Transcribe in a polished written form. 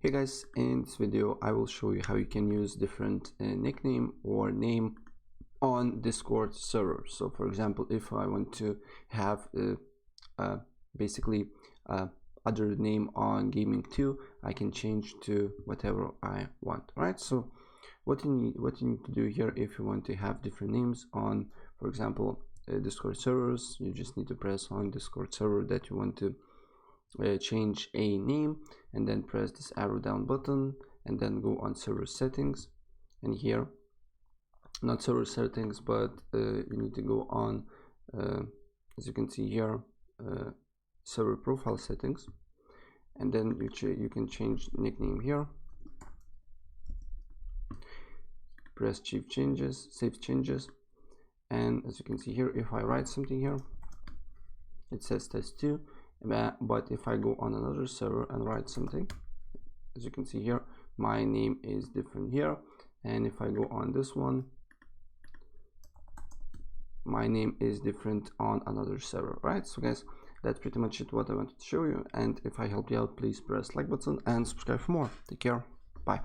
Hey guys, in this video I will show you how you can use different nickname or name on Discord server. So for example, if I want to have basically other name on Gaming 2, I can change to whatever I want, right? So what you need to do here, if you want to have different names on, for example, Discord servers, you just need to press on Discord server that you want to change a name, and then press this arrow down button and then go on server settings. And here, not server settings, but you need to go on as you can see here, server profile settings, and then you can change nickname here, press save changes, and as you can see here, if I write something here, it says test2. But if I go on another server and write something, as you can see here, my name is different here. And if I go on this one, my name is different on another server, right? So guys, that's pretty much it what I wanted to show you. And if I helped you out, please press like button and subscribe for more. Take care. Bye.